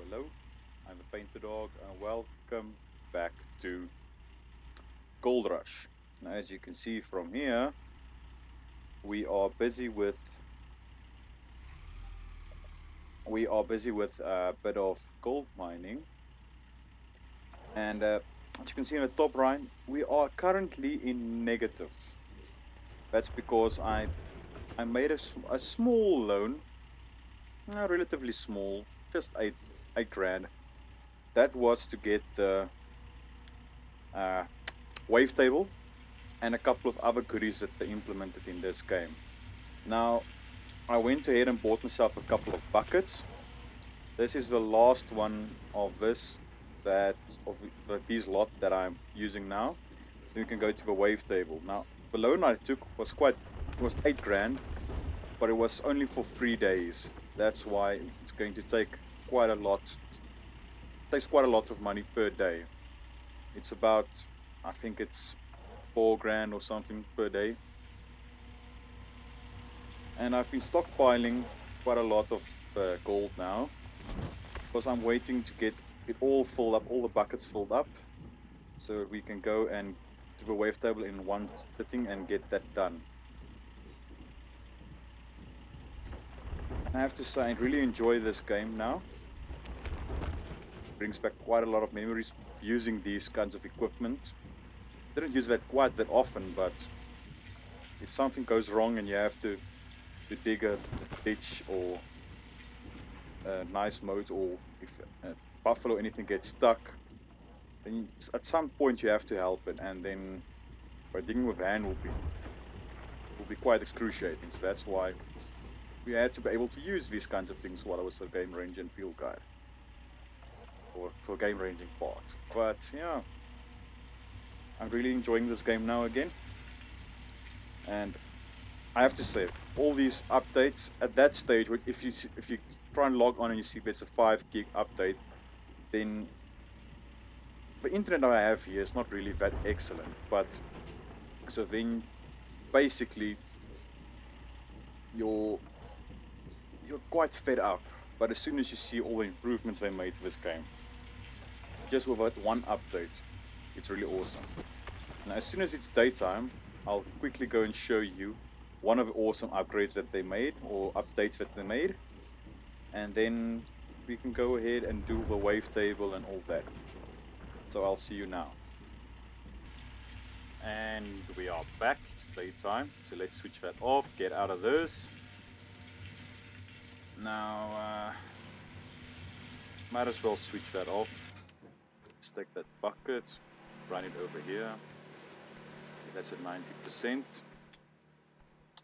hello, I'm the Painter Dog and welcome back to Gold Rush. Now as you can see from here, we are busy with a bit of gold mining, and as you can see on the top right, we are currently in negative. That's because I made a small loan, relatively small, just eight grand. That was to get the wavetable and a couple of other goodies that they implemented in this game. Now, I went ahead and bought myself a couple of buckets. This is the last one of this these lot that I'm using now. Then we can go to the wavetable. Now, the loan I took was 8 grand, but it was only for 3 days. That's why it's going to take quite a lot. It takes quite a lot of money per day. It's about, I think it's 4 grand or something per day. And I've been stockpiling quite a lot of gold now, because I'm waiting to get it all filled up, all the buckets filled up, so we can go and do the wavetable in one sitting and get that done. I have to say, I really enjoy this game now. It brings back quite a lot of memories of using these kinds of equipment. Didn't use that quite that often, but if something goes wrong and you have to dig a ditch or a nice moat, or if a buffalo or anything gets stuck, then at some point you have to help it, and then by digging with hand will be quite excruciating. So that's why we had to be able to use these kinds of things while I was a game ranger and field guide, or for game ranging part. But yeah, I'm really enjoying this game now again, and I have to say, all these updates at that stage, if you try and log on and you see there's a 5 gig update, then the internet I have here is not really that excellent. But so then basically you're quite fed up. But as soon as you see all the improvements they made to this game, just with that one update, it's really awesome. And as soon as it's daytime, I'll quickly go and show you one of the awesome upgrades that they made, or updates that they made, and then we can go ahead and do the wavetable and all that. So I'll see you now. And we are back. It's daytime, so let's switch that off, get out of this. Now might as well switch that off. Let's take that bucket, run it over here. That's at 90%.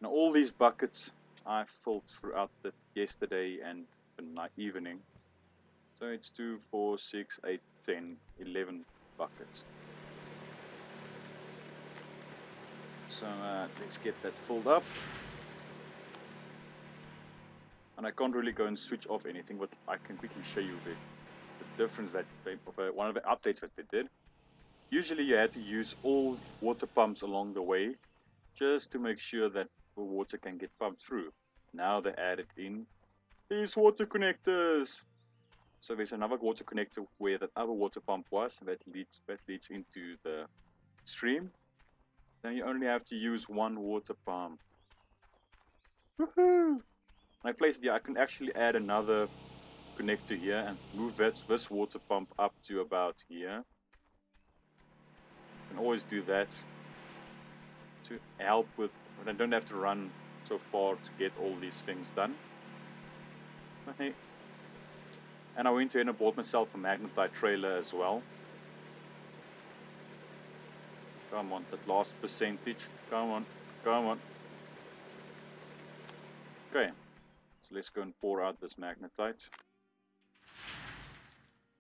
Now all these buckets I filled throughout the yesterday and the evening. So it's 2, 4, 6, 8, 10, 11 buckets. So let's get that filled up. And I can't really go and switch off anything, but I can quickly show you the difference that one of the updates that they did. Usually you had to use all water pumps along the way just to make sure that the water can get pumped through. Now they added in these water connectors. So there's another water connector where that other water pump was that leads into the stream. Then you only have to use one water pump. Woohoo! I placed I can actually add another connector here and move this water pump up to about here. You can always do that to help with when I don't have to run so far to get all these things done. Okay. And I went in and bought myself a magnetite trailer as well. Come on, that last percentage. Come on, come on. Okay, so let's go and pour out this magnetite.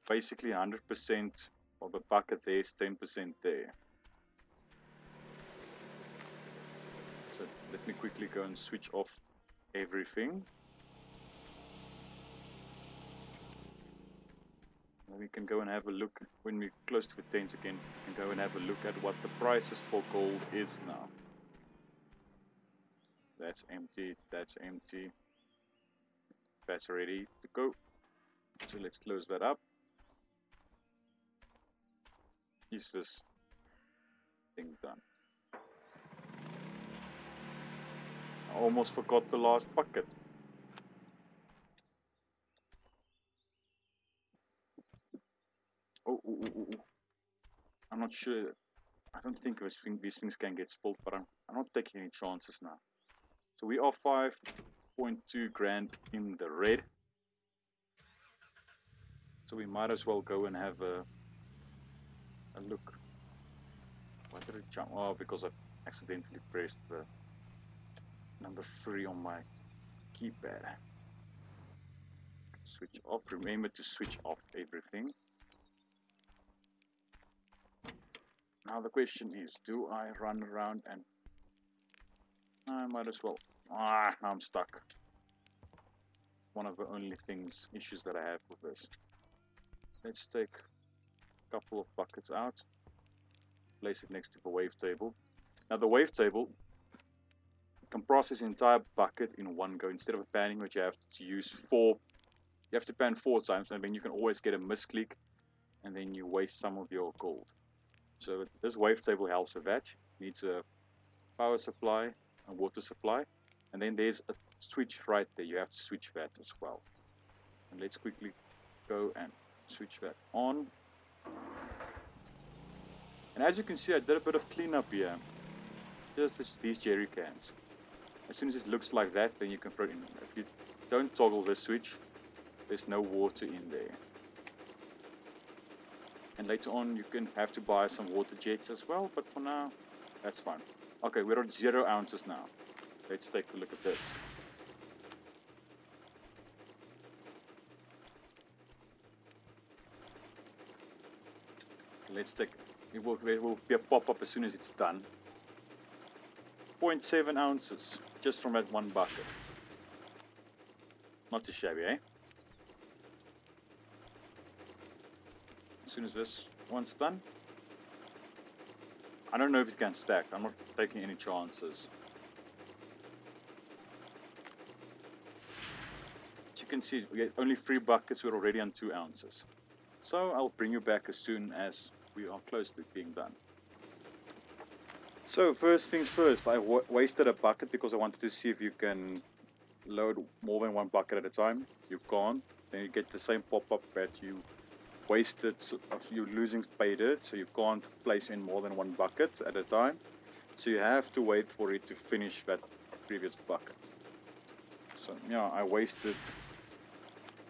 Basically 100% of the bucket there is 10% there. So let me quickly go and switch off everything. We can go and have a look when we're close to the tent again. We can go and have a look at what the prices for gold is now. That's empty, that's empty. That's ready to go. So let's close that up. Is this thing done? I almost forgot the last bucket. Oh, I'm not sure. I don't think these things can get spilled, but I'm not taking any chances now. So we are 5.2 grand in the red. So we might as well go and have a look. Why did it jump? Oh, because I accidentally pressed the number 3 on my keypad. Switch off. Remember to switch off everything. Now the question is, do I run around and... I might as well. Now I'm stuck. One of the only issues that I have with this. Let's take a couple of buckets out. Place it next to the wavetable. Now the wavetable can process the entire bucket in one go. Instead of panning, which you have to use 4, you have to pan 4 times, and then you can always get a misclick, and then you waste some of your gold. So this wavetable helps with that. It needs a power supply, a water supply, and then there's a switch right there. You have to switch that as well. And let's quickly go and switch that on. And as you can see, I did a bit of cleanup here. Just these jerry cans. As soon as it looks like that, then you can throw it in. If you don't toggle this switch, there's no water in there. And later on, you can have to buy some water jets as well, but for now, that's fine. Okay, we're at 0 ounces now. Let's take a look at this. Let's take, it will be a pop-up as soon as it's done. 0.7 ounces, just from that one bucket. Not too shabby, eh? As soon as this one's done. I don't know if it can stack. I'm not taking any chances. As you can see, we get only 3 buckets. We're already on 2 ounces. So I'll bring you back as soon as we are close to being done. So first things first, I wasted a bucket because I wanted to see if you can load more than 1 bucket at a time. You can't. Then you get the same pop-up that you wasted, you're losing pay dirt, so you can't place in more than 1 bucket at a time. So you have to wait for it to finish that previous bucket. So yeah, I wasted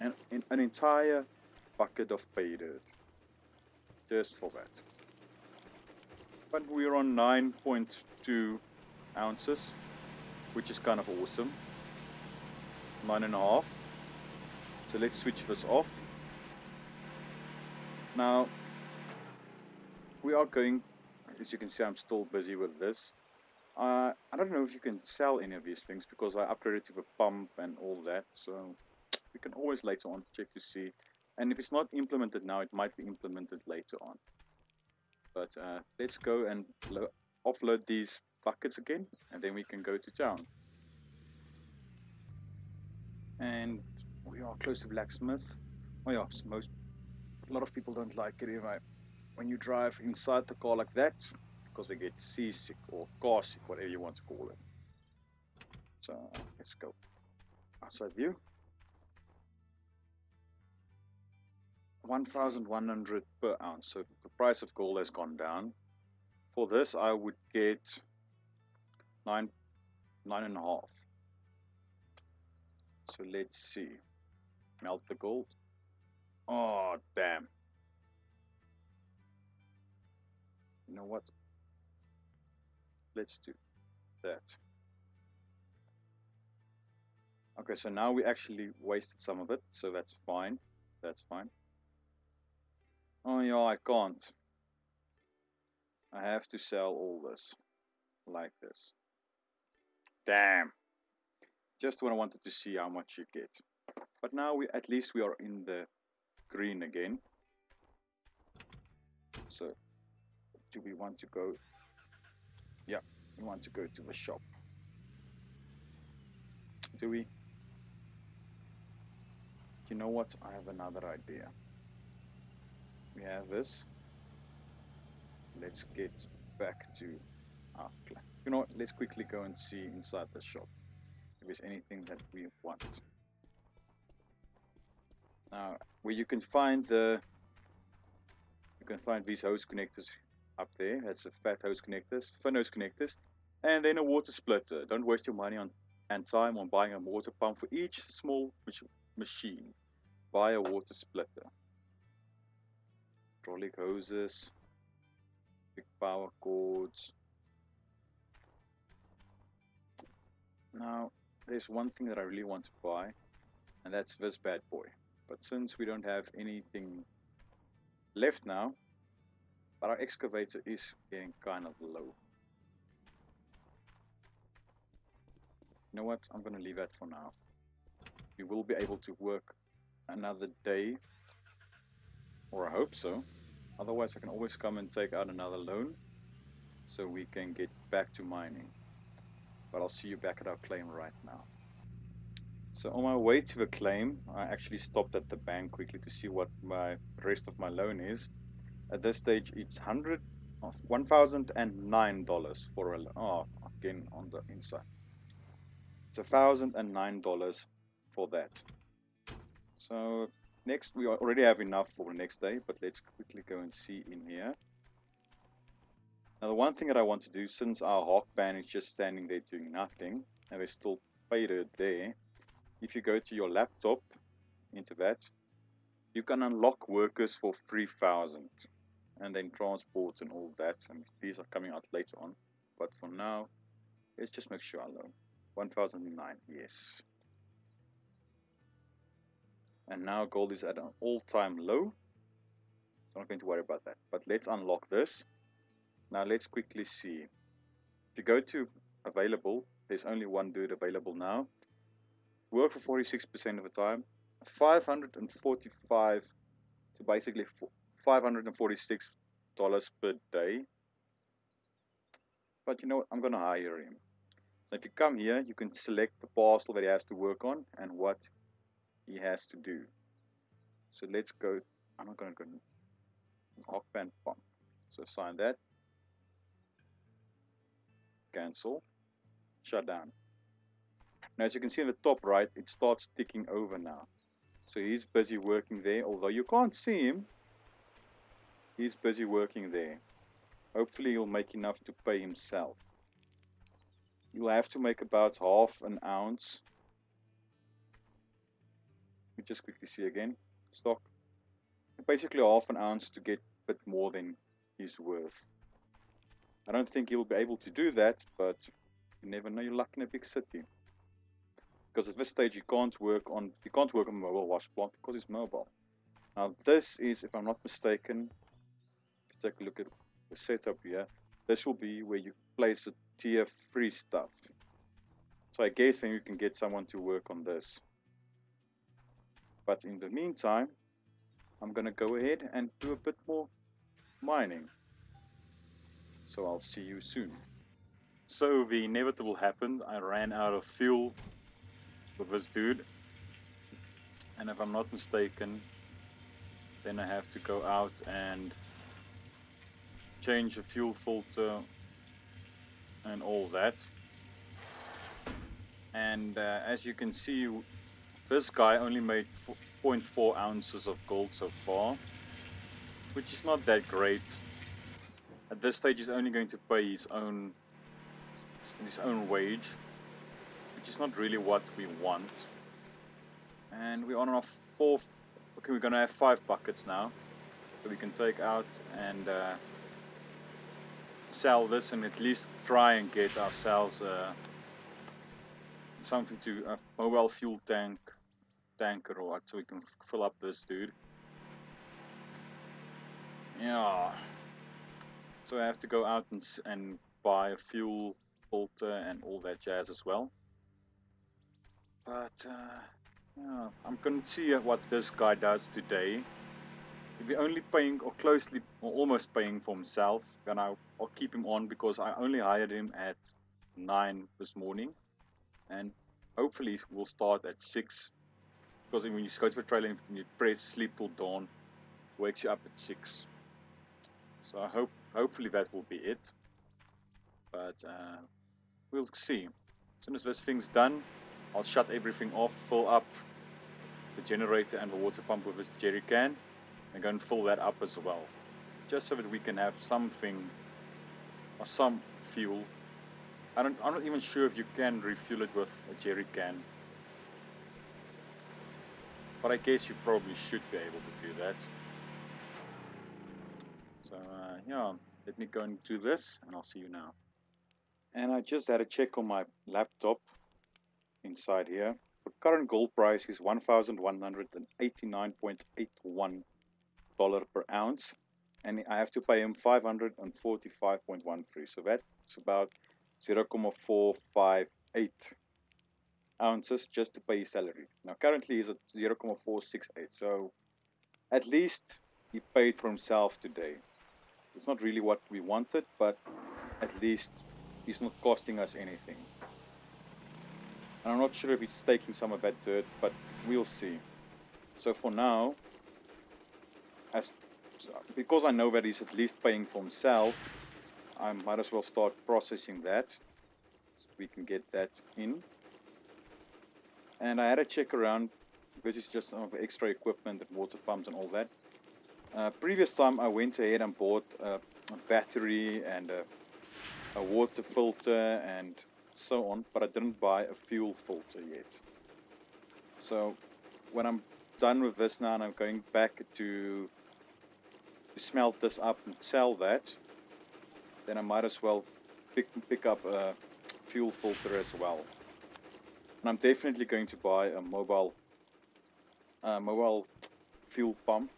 an entire bucket of pay dirt just for that. But we're on 9.2 ounces, which is kind of awesome. 9.5. So let's switch this off. Now, we are going, as you can see, I'm still busy with this. I don't know if you can sell any of these things because I upgraded to the pump and all that. So we can always later on check to see. And if it's not implemented now, it might be implemented later on. But let's go and offload these buckets again, and then we can go to town. And we are close to blacksmith. Oh yeah, a lot of people don't like it when you drive inside the car like that, because they get seasick or car sick, whatever you want to call it. So let's go outside view. 1,100 per ounce. So the price of gold has gone down. For this, I would get 9.5. So let's see. Melt the gold. Oh damn! You know what? Let's do that. Okay, so now we actually wasted some of it, so that's fine. That's fine. Oh yeah, I can't. I have to sell all this like this. Damn. Just when I wanted to see how much you get. But now at least we are in the green again. So do we want to go? Yeah, we want to go to the shop. Do we? you know what? I have another idea. We have this. Let's get back to our claim. You know what? Let's quickly go and see inside the shop if there's anything that we want. Now, where you can find these hose connectors up there. That's a fat hose connectors, thin hose connectors, and then a water splitter. Don't waste your money and time on buying a water pump for each small machine. Buy a water splitter. Hydraulic hoses, big power cords. Now, there's one thing that I really want to buy, and that's this bad boy. But since we don't have anything left now, but our excavator is getting kind of low. You know what? I'm going to leave that for now. We will be able to work another day, or I hope so. Otherwise, I can always come and take out another loan so we can get back to mining. But I'll see you back at our claim right now. So on my way to the claim, I actually stopped at the bank quickly to see what my rest of my loan is. At this stage, it's $1,009 for a loan. Oh, again on the inside. It's $1,009 for that. So next, we already have enough for the next day, but let's quickly go and see in here. Now the one thing that I want to do, since our hawk band is just standing there doing nothing, and there's still paydirt there, if you go to your laptop, into that, you can unlock workers for 3,000, and then transport and all that, and these are coming out later on, but for now, let's just make sure I loan. 1,009, yes. And now gold is at an all-time low, so I'm not going to worry about that, but let's unlock this. Now let's quickly see. If you go to available, there's only one dude available now. Work for 46% of the time. 545 to basically $546 per day. But you know what? I'm going to hire him. So if you come here, you can select the parcel that he has to work on and what he has to do. So let's go. I'm not going to go hawk band pump. So assign that. Cancel. Shut down. Now as you can see in the top right, it starts ticking over now. So he's busy working there, although you can't see him. He's busy working there. Hopefully he'll make enough to pay himself. You'll have to make about half an ounce. Let me just quickly see again. Stock. Basically half an ounce to get a bit more than he's worth. I don't think he'll be able to do that, but you never know. You're lucky in a big city. Because at this stage you can't work on a mobile wash plant because it's mobile. Now this is, if I'm not mistaken, if you take a look at the setup here, this will be where you place the tier 3 stuff. So I guess then you can get someone to work on this. But in the meantime, I'm gonna go ahead and do a bit more mining. So I'll see you soon. So the inevitable happened. I ran out of fuel with this dude, and if I'm not mistaken, then I have to go out and change the fuel filter and all that. And as you can see, this guy only made 0.4 ounces of gold so far, which is not that great. At this stage he's only going to pay his own wage, which is not really what we want. And we're on our fourth. Okay, we're gonna have 5 buckets now, so we can take out and sell this, and at least try and get ourselves something to a mobile fuel tanker or what, so we can fill up this dude. Yeah. So I have to go out and buy a fuel filter and all that jazz as well. But yeah, I'm gonna see what this guy does today. If you're only paying or closely or almost paying for himself, then I'll keep him on, because I only hired him at 9 this morning, and hopefully we'll start at 6 Because when you go to a trailer and you press sleep till dawn, wakes you up at 6. So hopefully that will be it. But we'll see. As soon as this thing's done, I'll shut everything off, fill up the generator and the water pump with this jerry can, and go and fill that up as well. Just so that we can have something or some fuel. I'm not even sure if you can refuel it with a jerry can. But I guess you probably should be able to do that. So yeah, let me go and do this and I'll see you now. And I just had a check on my laptop inside here. The current gold price is $1,189.81 per ounce. And I have to pay him 545.13. So that's about 0.458 ounces just to pay his salary. Now currently he's at 0.468. So at least he paid for himself today. It's not really what we wanted, but at least he's not costing us anything. And I'm not sure if he's taking some of that dirt, but we'll see. So for now, because I know that he's at least paying for himself, I might as well start processing that, so we can get that in. And I had a check around. This is just some of the extra equipment and water pumps and all that. Previous time I went ahead and bought a battery and a water filter and so on, but I didn't buy a fuel filter yet. So when I'm done with this now and I'm going back to smelt this up and sell that, then I might as well pick up a fuel filter as well. And I'm definitely going to buy a mobile fuel pump,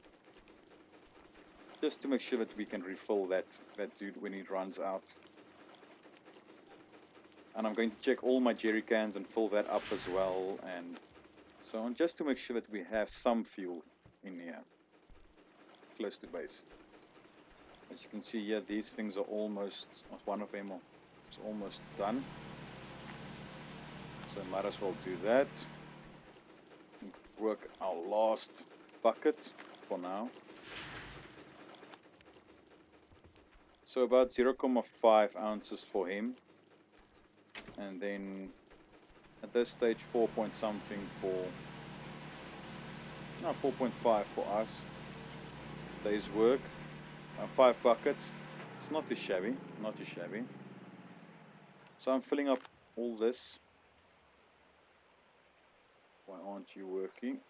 just to make sure that we can refill that dude when he runs out. And I'm going to check all my jerry cans and fill that up as well, and so on, just to make sure that we have some fuel in here, close to base. As you can see here, these things are almost, one of them is almost done. So I might as well do that. Work our last bucket for now. So about 0.5 ounces for him. And then at this stage 4 point something for, no, 4.5 for us. Day's work. 5 buckets. It's not too shabby, not too shabby. So I'm filling up all this. Why aren't you working?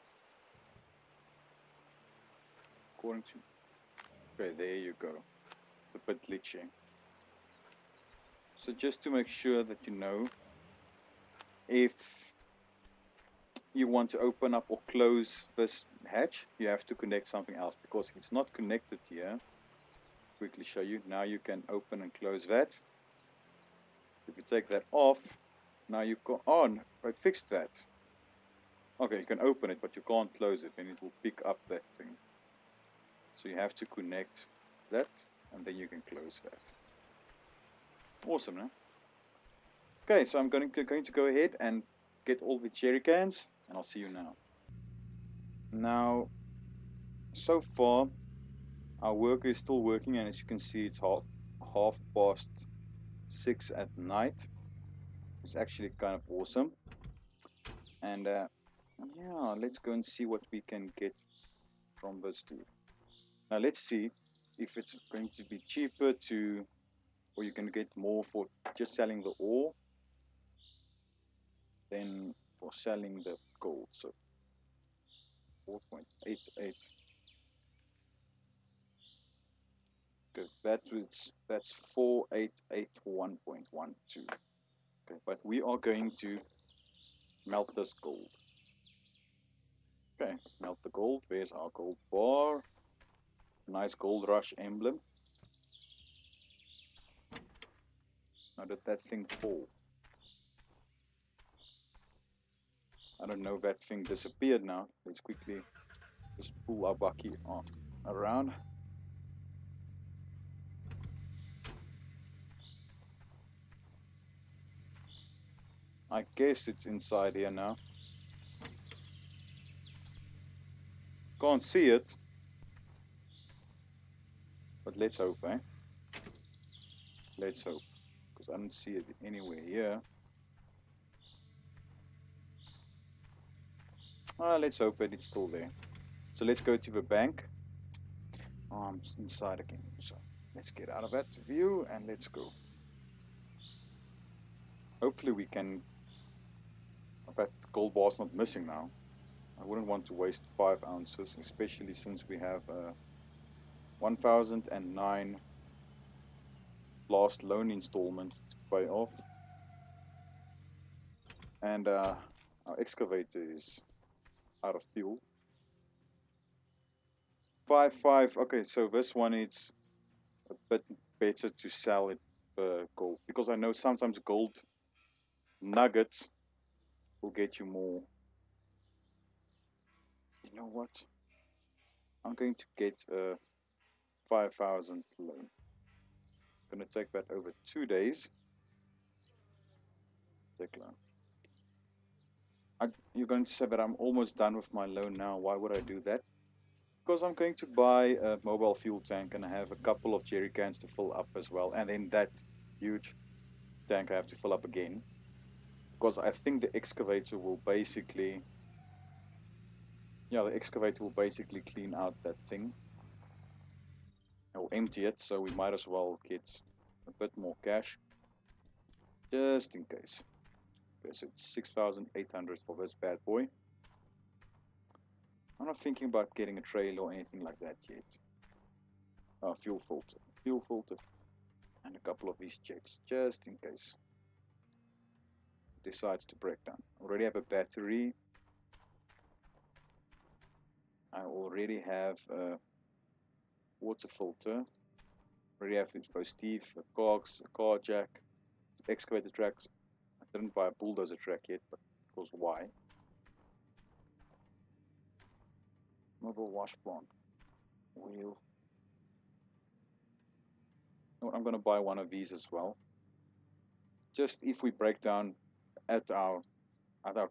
According to... Okay, there you go. It's a bit glitchy. So just to make sure that you know, if you want to open up or close this hatch, you have to connect something else, because if it's not connected here, quickly show you, now you can open and close that. If you take that off, now you can, oh no, I fixed that. Okay, you can open it, but you can't close it, and it will pick up that thing. So you have to connect that, and then you can close that. Awesome, no? Okay, so I'm going to go ahead and get all the jerry cans, and I'll see you now. Now, so far, our worker is still working, and as you can see, it's half past 6 at night. It's actually kind of awesome. And yeah, let's go and see what we can get from this dude. Now let's see if it's going to be cheaper to, or you can get more for just selling the ore than for selling the gold. So 4.88. Okay, that's 4,881.12. Okay, but we are going to melt this gold. Okay, melt the gold. There's our gold bar. Nice gold rush emblem. Now did that thing fall? I don't know if that thing disappeared now. Let's quickly just pull our bucket on around. I guess it's inside here now. Can't see it. But let's hope, eh? Let's hope. Because I don't see it anywhere here. Let's hope that it's still there. So let's go to the bank. I'm inside again. So let's get out of that view and let's go. Hopefully we can... That gold bar's not missing now. I wouldn't want to waste 5 ounces, especially since we have 1009 last loan installment to pay off. And our excavator is out of fuel. 5. Okay, so this one is a bit better to sell it for gold, because I know sometimes gold nuggets will get you more. You know what? I'm going to get a 5,000 loan. I'm going to take that over 2 days. Take loan. You're going to say that I'm almost done with my loan now. Why would I do that? Because I'm going to buy a mobile fuel tank and I have a couple of jerry cans to fill up as well. And then that huge tank I have to fill up again. Because I think the excavator will basically... Yeah, the excavator will basically clean out that thing. Or empty it, so we might as well get a bit more cash. Just in case. Okay, so it's 6,800 for this bad boy. I'm not thinking about getting a trailer or anything like that yet. Fuel filter, and a couple of these jets, just in case it decides to break down. I already have a battery. I already have a water filter. Already have exposed teeth, a cogs, a car jack, excavator tracks. I didn't buy a bulldozer track yet, but because why? Mobile wash plant. Wheel. I'm going to buy one of these as well. Just if we break down at our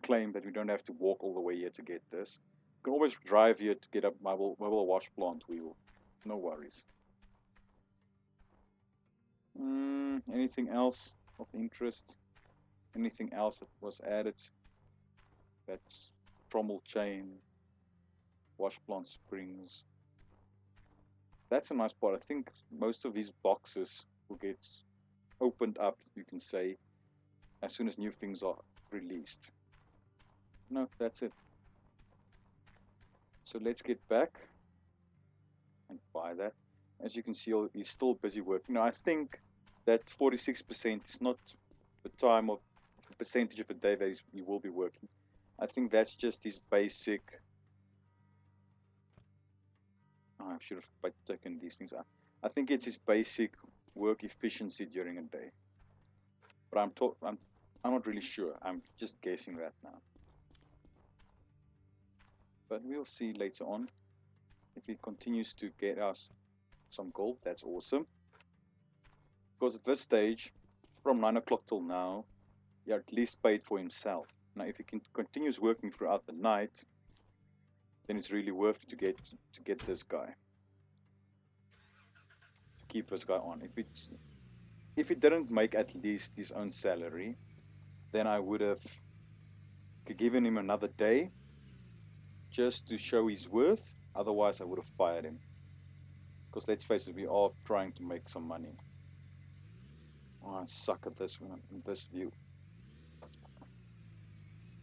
claim that we don't have to walk all the way here to get this. You can always drive here to get a mobile wash plant wheel. No worries. Anything else of interest? Anything else that was added? That's trommel chain, wash plant springs. That's a nice part. I think most of these boxes will get opened up, you can say, as soon as new things are released. No, that's it. So let's get back and buy that. As you can see, he's still busy working. Now, I think that 46% is not the time of the percentage of the day that he will be working. I think that's just his basic... I should have taken these things out. I think it's his basic work efficiency during a day. But I'm not really sure. I'm just guessing that now. But we'll see later on. If he continues to get us some gold, that's awesome. Because at this stage, from 9 o'clock till now, he at least paid for himself. Now, if he continues working throughout the night, then it's really worth to get this guy. To keep this guy on. If he didn't make at least his own salary, then I would have given him another day just to show his worth. Otherwise, I would have fired him. Because let's face it, we are trying to make some money. Oh, I suck at this one, in this view.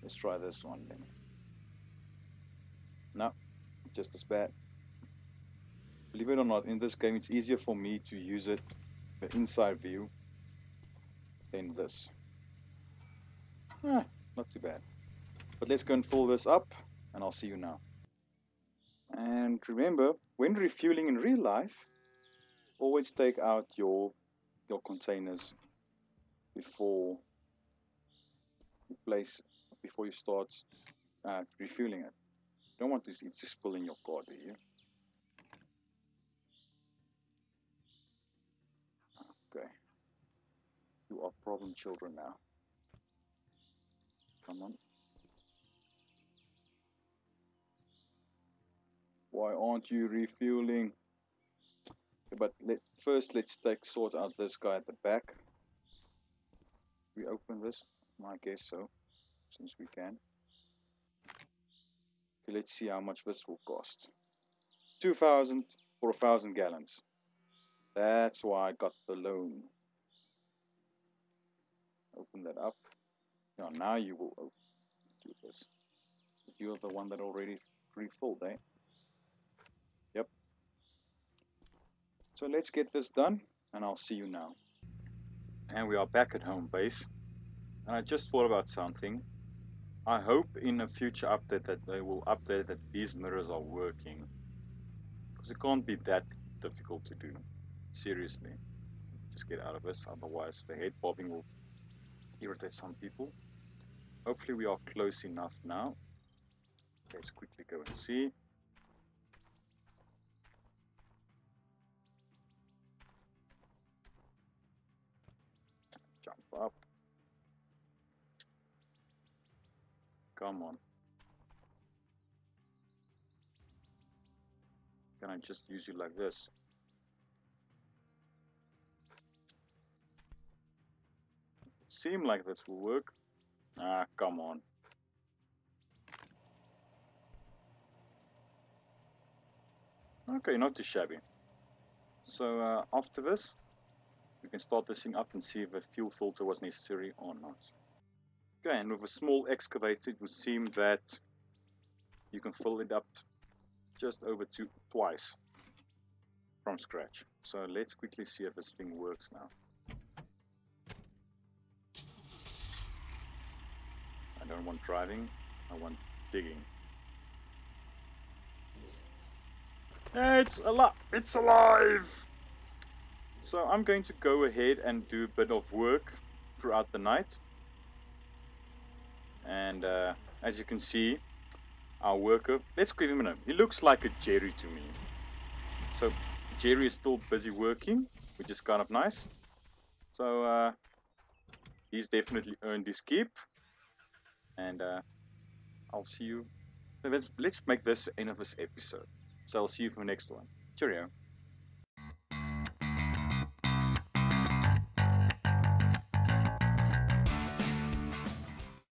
Let's try this one then. No, just as bad. Believe it or not, in this game it's easier for me to use it, the inside view, than this. Not too bad. But let's go and fill this up, and I'll see you now. And remember, when refueling in real life, always take out your containers before you start refueling it. You don't want it to spill in your car, do you? Okay. You are problem children now. Come on. Why aren't you refueling? But first let's sort out this guy at the back. We open this? I guess so, since we can. Okay, let's see how much this will cost. 2,000 for 1,000 gallons. That's why I got the loan. Open that up. Now you will do this. You're the one that already refilled, eh? Yep. So let's get this done, and I'll see you now. And we are back at home base. And I just thought about something. I hope in a future update that they will update that these mirrors are working. Because it can't be that difficult to do. Seriously. Just get out of this, otherwise the head bobbing will irritate some people. Hopefully we are close enough now. Let's quickly go and see. Jump up. Come on. Can I just use you like this? Seem like this will work. Ah, come on. Okay, not too shabby. So after this, we can start this thing up and see if a fuel filter was necessary or not. Okay, and with a small excavator, it would seem that you can fill it up just over twice from scratch. So let's quickly see if this thing works now. I don't want driving, I want digging. It's alive! It's alive! So I'm going to go ahead and do a bit of work throughout the night. And as you can see, our worker, let's give him a name. He looks like a Jerry to me. So Jerry is still busy working, which is kind of nice. So he's definitely earned his keep. And I'll see you. Let's make this the end of this episode. So I'll see you for the next one. Cheerio.